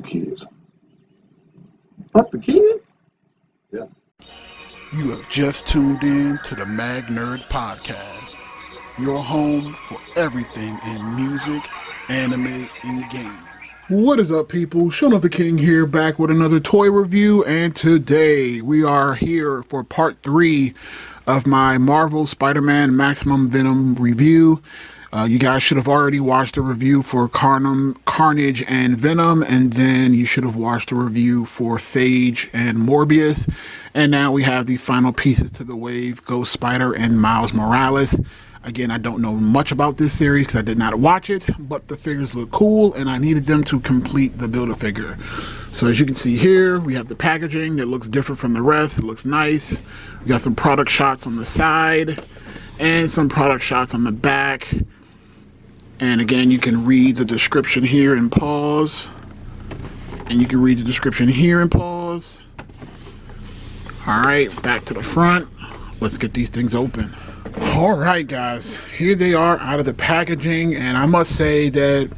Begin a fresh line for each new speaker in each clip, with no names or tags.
kids. Fuck the kids? Yeah.
You have just tuned in to the Mag Nerd Podcast, your home for everything in music, anime, and gaming. What is up, people? Sean of the King here, back with another toy review, and today we are here for part 3 of my Marvel Spider-Man Maximum Venom review. You guys should have already watched the review for Carnage and Venom, and then you should have watched the review for Phage and Morbius. And now we have the final pieces to the wave, Ghost Spider and Miles Morales. Again, I don't know much about this series because I did not watch it, but the figures look cool, and I needed them to complete the Build-A-Figure. So as you can see here, we have the packaging that looks different from the rest. It looks nice. We got some product shots on the side and some product shots on the back. And again, you can read the description here and pause. And you can read the description here and pause. Alright, back to the front. Let's get these things open. Alright guys, here they are out of the packaging. And I must say that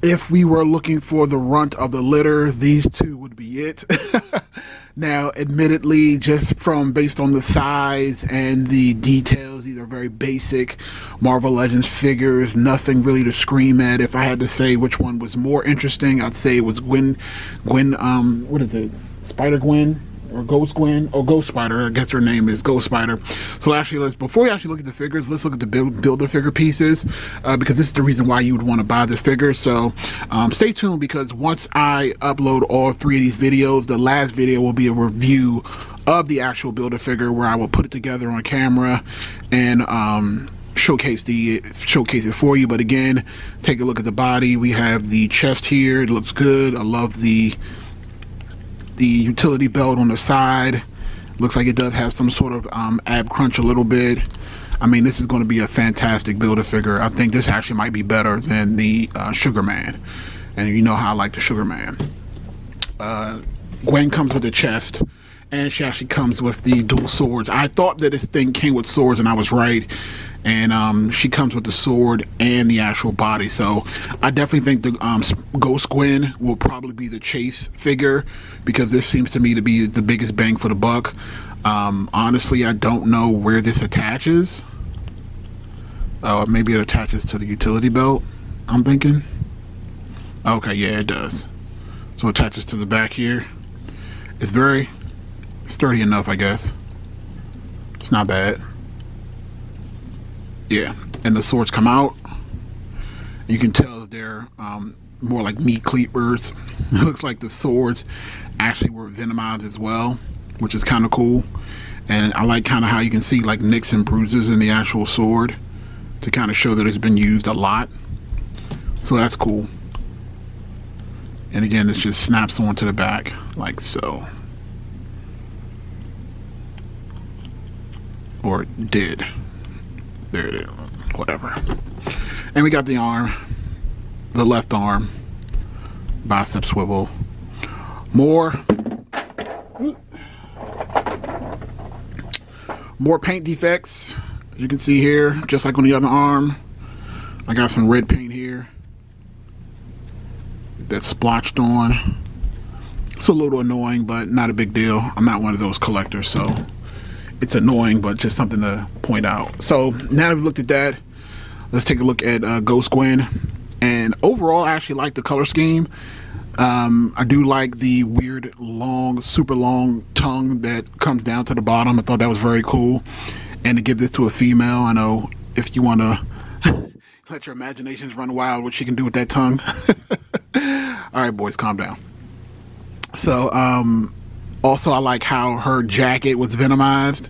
if we were looking for the runt of the litter, these two would be it. Now, admittedly, just based on the size and the details, these are very basic Marvel Legends figures. Nothing really to scream at. If I had to say which one was more interesting, I'd say it was Gwen, what is it? Spider-Gwen? Or Ghost Gwen, or Ghost Spider, I guess her name is Ghost Spider. So actually, before we actually look at the figures, let's look at the Build-A-Figure pieces, because this is the reason why you would want to buy this figure. So stay tuned, because once I upload all 3 of these videos, the last video will be a review of the actual Build-A-Figure, where I will put it together on camera and showcase it for you. But again, take a look at the body. We have the chest here. It looks good. I love the utility belt on the side. Looks like it does have some sort of ab crunch a little bit. I mean, this is going to be a fantastic Build-A-Figure. I think this actually might be better than the Sugar Man, and you know how I like the Sugar Man. Gwen comes with the chest, and she actually comes with the dual swords. I thought that this thing came with swords, and I was right. And she comes with the sword and the actual body. So I definitely think the Ghost Gwen will probably be the chase figure, because this seems to me to be the biggest bang for the buck. Honestly, I don't know where this attaches. Maybe it attaches to the utility belt, I'm thinking. Okay, yeah, it does. So it attaches to the back here. It's very sturdy enough, I guess. It's not bad. Yeah, and the swords come out. You can tell that they're more like meat cleavers. It looks like the swords actually were venomized as well, which is kind of cool. And I like kind of how you can see like nicks and bruises in the actual sword to kind of show that it's been used a lot. So that's cool. And again, this just snaps onto the back like so. Or it did. There it is. Whatever. And we got the arm. The left arm. Bicep swivel. More paint defects. As you can see here, just like on the other arm. I got some red paint here that's splotched on. It's a little annoying, but not a big deal. I'm not one of those collectors, so it's annoying, but just something to point out. So now that we've looked at that, let's take a look at Ghost Gwen. And overall, I actually like the color scheme. I do like the weird, super long tongue that comes down to the bottom. I thought that was very cool. And to give this to a female, I know if you want to let your imaginations run wild, what she can do with that tongue. All right, boys, calm down. So, also, I like how her jacket was venomized,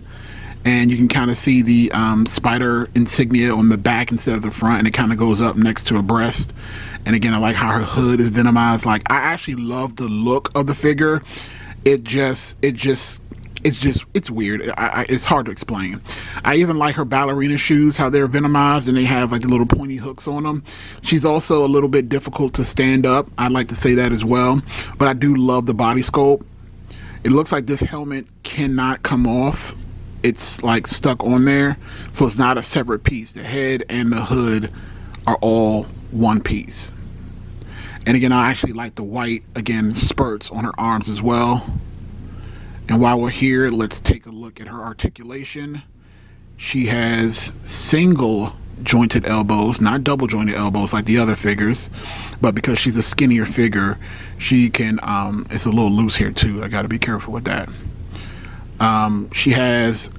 and you can kind of see the spider insignia on the back instead of the front, and it kind of goes up next to her breast. And again, I like how her hood is venomized. Like, I actually love the look of the figure. It's weird. It's hard to explain. I even like her ballerina shoes, how they're venomized and they have like the little pointy hooks on them. She's also a little bit difficult to stand up. I'd like to say that as well. But I do love the body sculpt. It looks like this helmet cannot come off. It's like stuck on there. So it's not a separate piece. The head and the hood are all one piece. And again, I actually like the white, again, spurts on her arms as well. And while we're here, let's take a look at her articulation. She has single jointed elbows, not double jointed elbows like the other figures, but because she's a skinnier figure, she can, it's a little loose here too. I gotta be careful with that. She has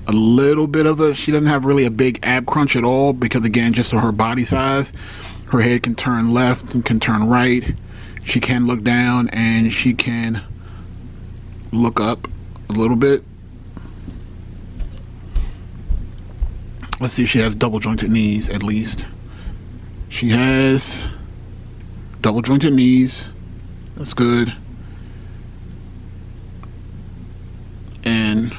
a little bit of she doesn't have really a big ab crunch at all, because again, just on her body size, her head can turn left and can turn right. She can look down and she can look up a little bit. Let's see if she has double jointed knees. At least she has double jointed knees. That's good. And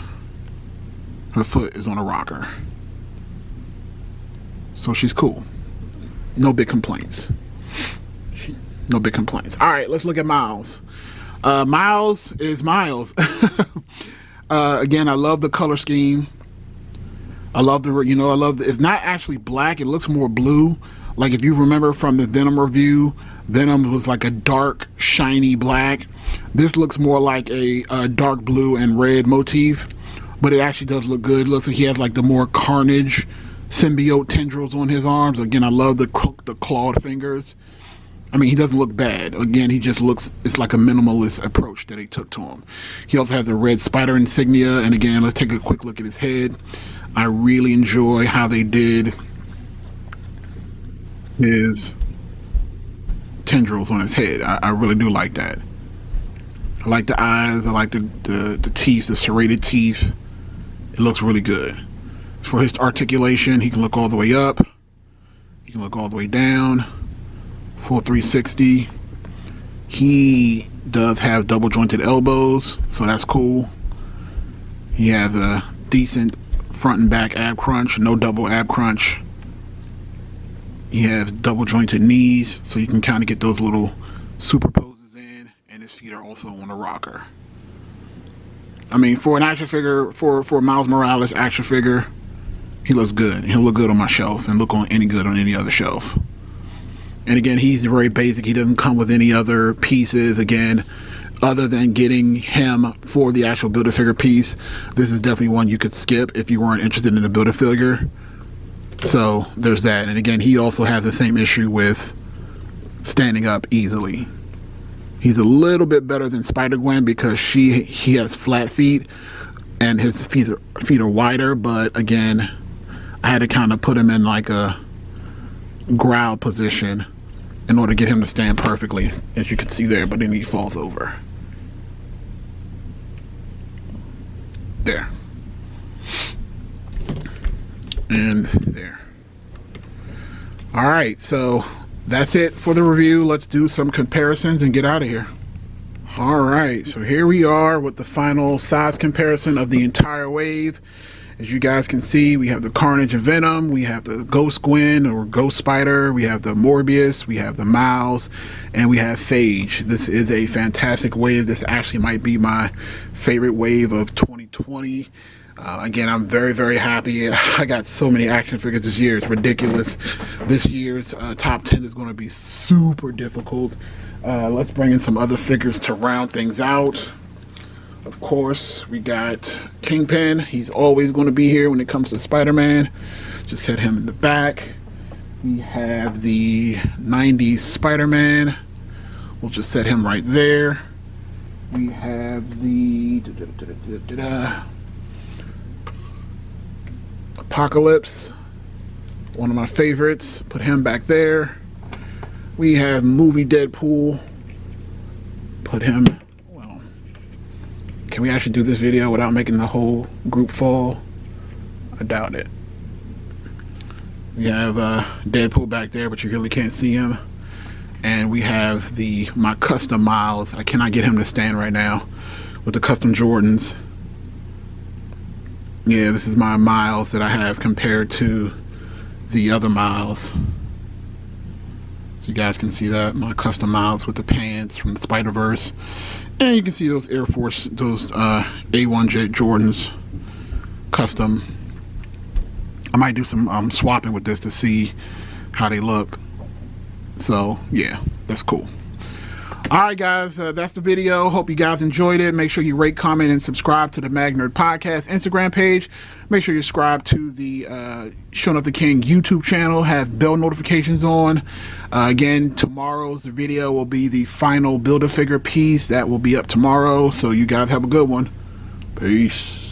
her foot is on a rocker, so she's cool. No big complaints. No big complaints. All right, let's look at Miles. Miles is Miles. Again, I love the color scheme. I love it's not actually black. It looks more blue. Like if you remember from the Venom review, Venom was like a dark, shiny black. This looks more like a dark blue and red motif, but it actually does look good. It looks like he has like the more Carnage symbiote tendrils on his arms. Again, I love the clawed fingers. I mean, he doesn't look bad. Again, he just looks, it's like a minimalist approach that they took to him. He also has the red spider insignia. And again, let's take a quick look at his head. I really enjoy how they did his tendrils on his head. I really do like that. I like the eyes. I like the teeth, the serrated teeth. It looks really good. For his articulation, he can look all the way up. He can look all the way down. Full 360. He does have double jointed elbows, so that's cool. He has a decent front and back ab crunch, no double ab crunch. He has double jointed knees, so you can kind of get those little superposes in, and his feet are also on a rocker. I mean, for an action figure, for Miles Morales action figure, he looks good. He'll look good on my shelf and look good on any other shelf. And again, he's very basic. He doesn't come with any other pieces. Again, other than getting him for the actual Build-A-Figure piece, this is definitely one you could skip if you weren't interested in the Build-A-Figure. So there's that. And again, he also has the same issue with standing up easily. He's a little bit better than Spider-Gwen because he has flat feet and his feet are wider. But again, I had to kind of put him in like a growl position in order to get him to stand perfectly, as you can see there, but then he falls over. There. And there. Alright, so that's it for the review. Let's do some comparisons and get out of here. Alright, so here we are with the final size comparison of the entire wave. As you guys can see, we have the Carnage and Venom, we have the Ghost Gwen or Ghost Spider, we have the Morbius, we have the Miles, and we have Phage. This is a fantastic wave. This actually might be my favorite wave of 2020. Again, I'm very, very happy. I got so many action figures this year. It's ridiculous. This year's top 10 is going to be super difficult. Let's bring in some other figures to round things out. Of course, we got Kingpin. He's always going to be here when it comes to Spider-Man. Just set him in the back. We have the 90s Spider-Man. We'll just set him right there. We have the Apocalypse, one of my favorites. Put him back there. We have movie Deadpool. Put him. Can we actually do this video without making the whole group fall? I doubt it. We have Deadpool back there, but you really can't see him. And we have my custom Miles. I cannot get him to stand right now with the custom Jordans. Yeah, this is my Miles that I have compared to the other Miles. So you guys can see that, my custom Miles with the pants from the Spider-Verse. And you can see those Air Force, those A1 Jet Jordans custom. I might do some swapping with this to see how they look. So yeah, That's cool. All right, guys, that's the video. Hope you guys enjoyed it. Make sure you rate, comment, and subscribe to the Mag Nerd Podcast Instagram page. Make sure you subscribe to the Showing Up the King YouTube channel. Have bell notifications on. Again, tomorrow's video will be the final Build-A-Figure piece. That will be up tomorrow. So you guys have a good one. Peace.